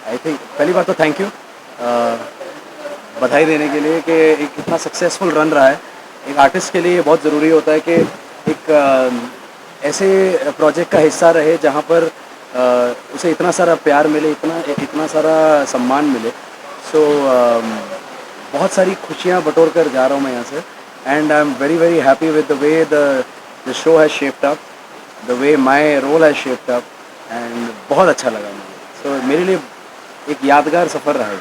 I think पहली बात तो थैंक यू बधाई देने के लिए कि एक इतना सक्सेसफुल रन रहा है। एक आर्टिस्ट के लिए बहुत ज़रूरी होता है कि एक ऐसे प्रोजेक्ट का हिस्सा रहे जहाँ पर उसे इतना सारा प्यार मिले, इतना सारा सम्मान मिले। सो बहुत सारी खुशियाँ बटोर कर जा रहा हूँ मैं यहाँ से। And I am very very happy with the way the show has shaped up, the way my role has shaped up. And बहुत अच्छा लगा मुझे। सो मेरे लिए एक यादगार सफ़र रहा है ये।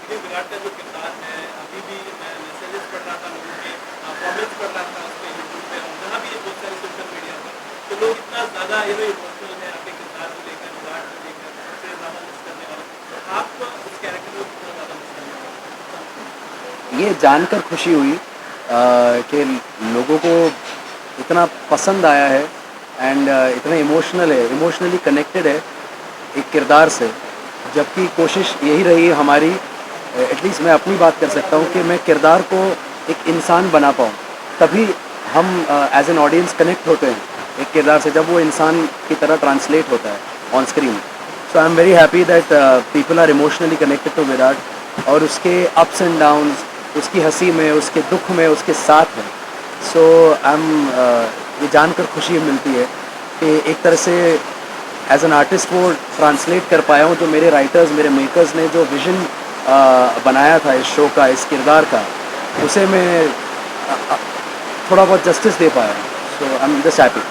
देखिए विराट का जो किरदार है, अभी भी मैं मैसेजेस पढ़ रहा था लोगों के, कमेंट्स पढ़ रहा था उस पे यूट्यूब पे और जहाँ भी बहुत सारे सोशल मीडिया पर, तो लोग इतना ज़्यादा इमोशनल है आपके किरदार को लेकर, विराट को लेकर, सबसे ज़्यादा मिस करने वाले, तो आप उस कैरेक्टर को कितना ज़्यादा मिस करने वाले? ये जानकर खुशी हुई कि लोगों को इतना पसंद आया है एंड इतना इमोशनल है, इमोशनली कनेक्टेड है एक किरदार से। जबकि कोशिश यही रही हमारी, एटलीस्ट मैं अपनी बात कर सकता हूँ कि मैं किरदार को एक इंसान बना पाऊँ। तभी हम एज एन ऑडियंस कनेक्ट होते हैं एक किरदार से, जब वो इंसान की तरह ट्रांसलेट होता है on screen. So I am very happy that people are emotionally connected to Virat और उसके अप्स एंड डाउन्स, उसकी हंसी में, उसके दुख में उसके साथ हैं। सो आई एम ये जानकर खुशी मिलती है कि एक तरह से एज एन आर्टिस्ट वो ट्रांसलेट कर पाया हूँ जो मेरे राइटर्स, मेरे मेकर्स ने जो विज़न बनाया था इस शो का, इस किरदार का, उसे मैं थोड़ा बहुत जस्टिस दे पाया हूँ। So I am just happy. तो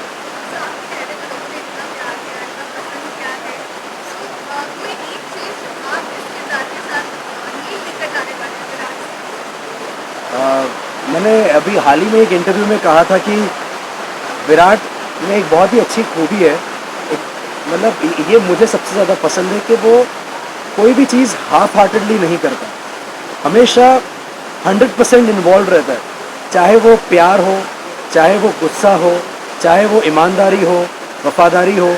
आप कह रहे थे लोगों ने इतना प्यार दिया, इतना पसंद किया है। सो कोई एक चीज़ जो आप इस किरदार के साथ नहीं लेकर जाने वाले विराट मैंने अभी हाल ही में एक इंटरव्यू में कहा था कि विराट में एक बहुत ही अच्छी खूबी है, एक मतलब ये मुझे सबसे ज़्यादा पसंद है कि वो कोई भी चीज़ हाफ हार्टेडली नहीं करता, हमेशा 100% इन्वॉल्व रहता है। चाहे वो प्यार हो, चाहे वो गुस्सा हो, चाहे वो ईमानदारी हो, वफादारी हो,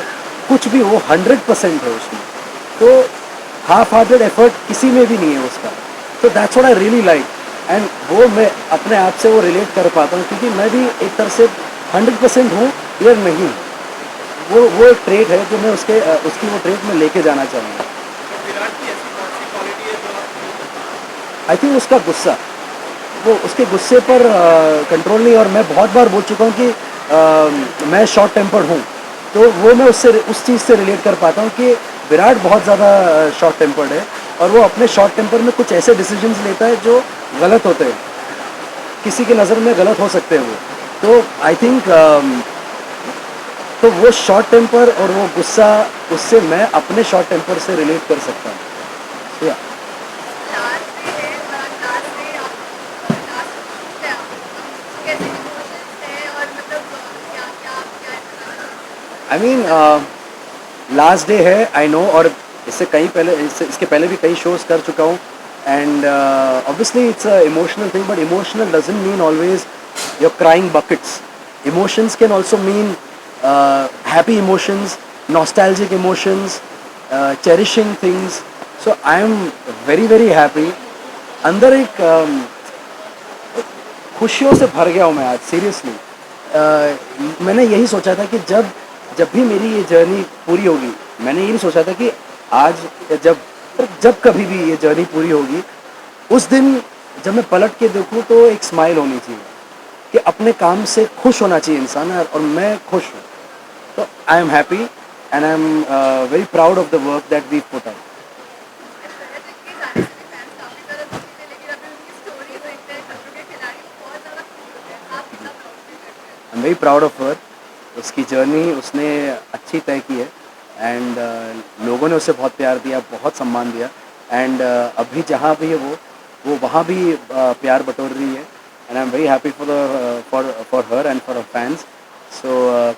कुछ भी हो, 100% है उसमें। तो हाफ हार्टेड एफर्ट किसी में भी नहीं है उसका। तो that's what I really like. And वो मैं अपने आप से वो रिलेट कर पाता हूँ क्योंकि मैं भी एक तरह से 100% हूँ या नहीं हूँ। वो एक ट्रेट है जो मैं उसकी वो ट्रेट में लेके जाना चाहूँगा। तो विराट की ऐसी कौन सी क्वालिटी है जो आप नहीं करते? आई थिंक उसका गुस्सा, वो उसके गुस्से पर कंट्रोल नहीं। और मैं बहुत बार बोल चुका हूँ कि मैं शॉर्ट टेम्पर्ड हूँ, तो वो मैं उससे उस चीज़ से रिलेट कर पाता हूँ कि विराट बहुत ज़्यादा शॉर्ट टेम्पर्ड है और वो अपने शॉर्ट टेम्पर में कुछ ऐसे डिसीजंस लेता है जो गलत होते हैं, किसी की नज़र में गलत हो सकते हैं वो। तो आई थिंक तो वो शॉर्ट टेम्पर और वो गुस्सा, उससे मैं अपने शॉर्ट टेम्पर से रिलेट कर सकता हूँ। So, yeah. लास्ट डे है और लास्ट डे आप लास्ट है, आप कैसे इमोशंस है और मतलब क्या क्या आप क्या बताना चाहते आई मीन लास्ट डे है, आई नो। और इसके पहले भी कई शोज़ कर चुका हूँ। And obviously it's a emotional thing, but emotional doesn't mean always your crying buckets. Emotions can also mean happy emotions, nostalgic emotions, cherishing things. So I am very very happy. अंदर एक खुशियों से भर गया हूँ मैं आज, सीरियसली। मैंने यही सोचा था कि जब भी मेरी ये जर्नी पूरी होगी, मैंने ये नहीं सोचा था कि आज जब जब कभी भी ये जर्नी पूरी होगी, उस दिन जब मैं पलट के देखूँ तो एक स्माइल होनी चाहिए कि अपने काम से खुश होना चाहिए इंसान, और मैं खुश हूँ। तो I am happy and I am very proud of the work that we put out. हैं? ऐश्वर्या तो इनके गाने से भी फैंस काफ़ी ज़्यादा दुखी थे, लेकिन अभी उनकी स्टोरी देखते हैं खतरों के खिलाड़ी, वो बहुत ज़्यादा खुश होते हैं। आप कितना प्राउड फील करते हैं? आई am very proud of her. उसकी जर्नी उसने अच्छी तय की है एंड लोगों ने उसे बहुत प्यार दिया, बहुत सम्मान दिया। एंड अभी जहाँ भी है वो वहाँ भी प्यार बटोर रही है। And I am very happy for her and for her fans. So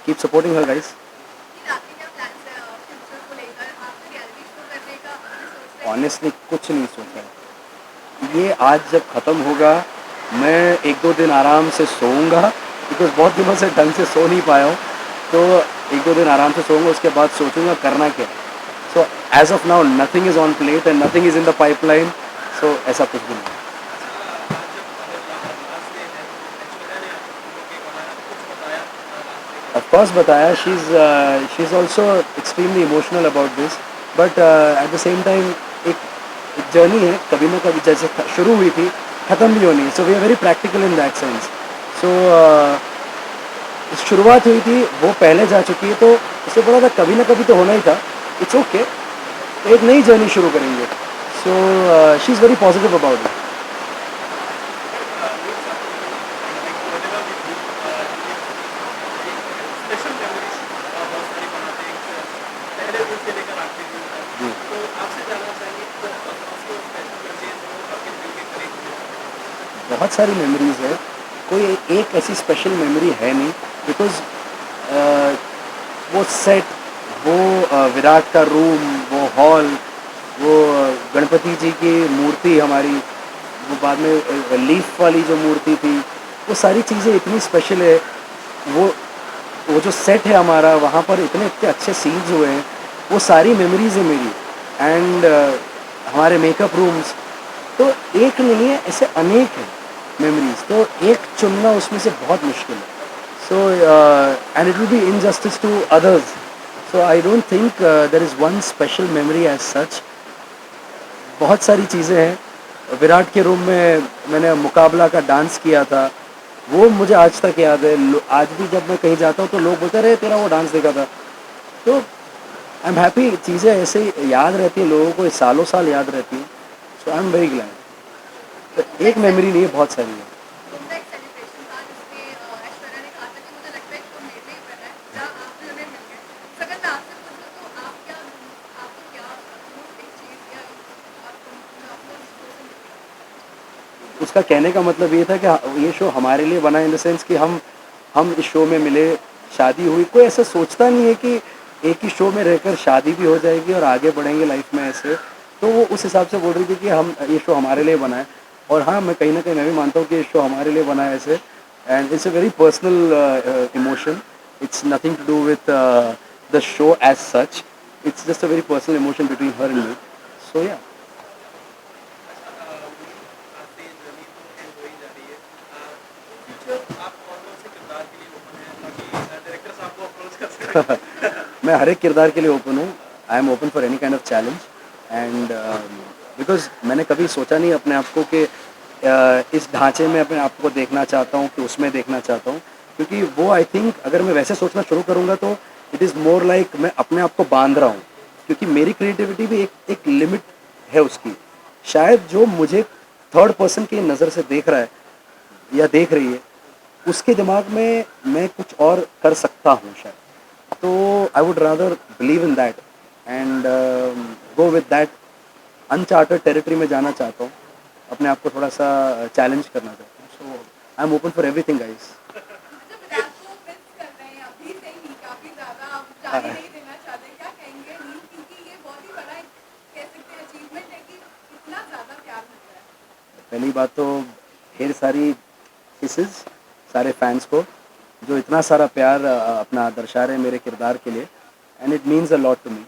keep supporting her guys. फिर आपके क्या प्लान्स है फ्यूचर को लेकर? आपने रियलिटी शो करने का आपने सोच रहे हैं कि ऑनेस्टली कुछ नहीं सोचा है। ये आज जब ख़त्म होगा, मैं एक दो दिन आराम से सोऊंगा, बिकॉज बहुत दिनों से ढंग से सो नहीं पाया हूँ। तो एक दो दिन आराम से सोऊंगा, उसके बाद सोचूंगा करना क्या। So as of now nothing is on plate and nothing is in the pipeline. So ऐसा कुछ भी नहीं। अच्छा, आज जब लास्ट डे है तो ऐश्वर्या ने आपको फोटो के बारे में कुछ बताया लास्ट डे के ऑफ बारे कोर्स बताया, she is also extremely emotional about this, but at the same time एक जर्नी है, कभी ना कभी जैसे शुरू हुई थी ख़त्म भी होनी है, so we are very practical in that sense. So शुरुआत हुई थी, वो पहले जा चुकी है, तो उससे बोला था कभी ना कभी तो होना ही था, इट्स ओके, एक नई जर्नी शुरू करेंगे। So she is very positive about it. Special memories बहुत सारी बनाते हैं पहले दिन से लेकर आखिरी दिन तक। जी, तो आपसे जानना चाहिए कि कौन सी स्पेशल मेमोरीज जो आपके दिल के करीब हुई? बहुत सारी मेमोरीज़ है, कोई एक ऐसी स्पेशल मेमोरी है नहीं, बिकॉज़ वो सेट, वो विराट का रूम, वो हॉल, वो गणपति जी की मूर्ति हमारी, वो बाद में लीफ वाली जो मूर्ति थी, वो सारी चीज़ें इतनी स्पेशल है। वो वो जो सेट है हमारा, वहाँ पर इतने इतने अच्छे सीन्स हुए हैं, वो सारी मेमोरीज़ है मेरी। एंड हमारे मेकअप रूम्स, तो एक नहीं है, ऐसे अनेक हैं मेमोरीज़, तो एक चुनना उसमें से बहुत मुश्किल है। So and it will be injustice to others, so I don't think there is one special memory as such. बहुत सारी चीज़ें हैं। विराट के रूम में मैंने मुकाबला का डांस किया था, वो मुझे आज तक याद है। आज भी जब मैं कहीं जाता हूँ तो लोग बोलते रहे तेरा वो डांस देखा था। तो आई एम हैप्पी, चीज़ें ऐसे ही याद रहती हैं लोगों को, सालों साल याद रहती हैं। सो आई एम वेरी ग्लैड। तो एक मेमोरी नहीं है, बहुत सारी है। उनका एक सेलिब्रेशन था जिसमें ऐश्वर्या ने कहा था कि मुझे लगता है कि वो मेरे लिए ही बना है, जहाँ आप भी उन्हें मिल गए। तो अगर मैं आपसे पूछूं तो आप क्या, आपको क्या एक चीज़ या आपको उस शो से मिली? उसका कहने का मतलब ये था कि ये शो हमारे लिए बना, इन द सेंस कि हम इस शो में मिले, शादी हुई। कोई ऐसा सोचता नहीं है कि एक ही शो में रहकर शादी भी हो जाएगी और आगे बढ़ेंगे लाइफ में ऐसे। तो वो उस हिसाब से बोल रही थी कि हम ये शो हमारे लिए बना है। और हाँ, मैं कहीं ना कहीं मैं भी मानता हूँ कि ये शो हमारे लिए बना है ऐसे। And it's a very personal emotion, it's nothing to do with the show as such, it's just a very personal emotion between her and me. So या आपकी जर्नी तो एंड हो ही जा रही है। फ्यूचर आप कौन-कौन से किरदार के लिए ओपन हैं ताकि डायरेक्टर्स आपको अप्रोच कर सकें? मैं हर एक किरदार के लिए ओपन हूँ। आई am open for any kind of challenge. And because मैंने कभी सोचा नहीं अपने आप को कि इस ढांचे में अपने आप को देखना चाहता हूँ कि उसमें देखना चाहता हूँ। क्योंकि वो आई थिंक अगर मैं वैसे सोचना शुरू करूँगा तो इट इज़ मोर लाइक मैं अपने आप को बांध रहा हूँ। क्योंकि मेरी क्रिएटिविटी भी एक लिमिट है उसकी। शायद जो मुझे थर्ड पर्सन की नज़र से देख रहा है या देख रही है, उसके दिमाग में मैं कुछ और कर सकता हूँ शायद। तो I would rather believe in that and go with that. Uncharted territory में जाना चाहता हूँ, अपने आप को थोड़ा सा चैलेंज करना चाहता हूँ। So I am open for everything guys. अच्छा, विराट को मिस कर रहे हैं अभी से ही काफ़ी ज़्यादा, आप जाने नहीं देना चाहते, क्या कहेंगे नील? क्योंकि ये बहुत ही बड़ा एक कह सकते हैं अचीवमेंट है कि इतना ज़्यादा प्यार मिल रहा है। पहली बात तो ढेर सारी किसेस सारे फैंस को, जो इतना सारा प्यार अपना दर्शा रहे हैं मेरे किरदार के लिए, and it means a lot to me.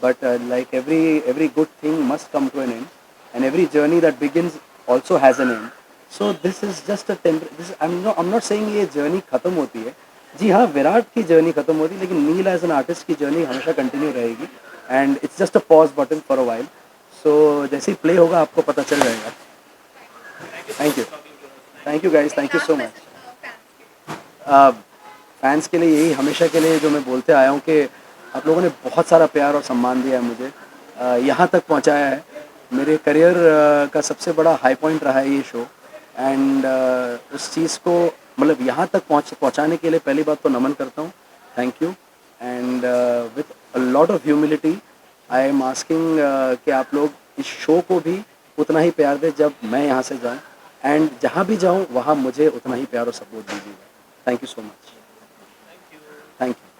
But like every good thing must come to an end, and every journey that begins also has an end. So this is just a this I'm not saying ये journey ख़त्म होती है। जी हाँ, विराट की journey ख़त्म होती है, लेकिन नील एज एन आर्टिस्ट की जर्नी हमेशा कंटिन्यू रहेगी। And it's just a pause button for a while. So जैसे ही प्ले होगा आपको पता चल जाएगा। Thank you, thank you guys, thank you so much. Fans के लिए यही हमेशा के लिए जो मैं बोलते आया हूँ कि आप लोगों ने बहुत सारा प्यार और सम्मान दिया है मुझे, यहाँ तक पहुँचाया है। मेरे करियर का सबसे बड़ा हाई पॉइंट रहा है ये शो। एंड उस चीज़ को मतलब यहाँ तक पहुँचाने के लिए पहली बात तो नमन करता हूँ, thank you. And with a lot of humility I am asking कि आप लोग इस शो को भी उतना ही प्यार दें जब मैं यहाँ से जाऊँ, एंड जहाँ भी जाऊँ वहाँ मुझे उतना ही प्यार और सपोर्ट दीजिएगा। Thank you so much. Thank you.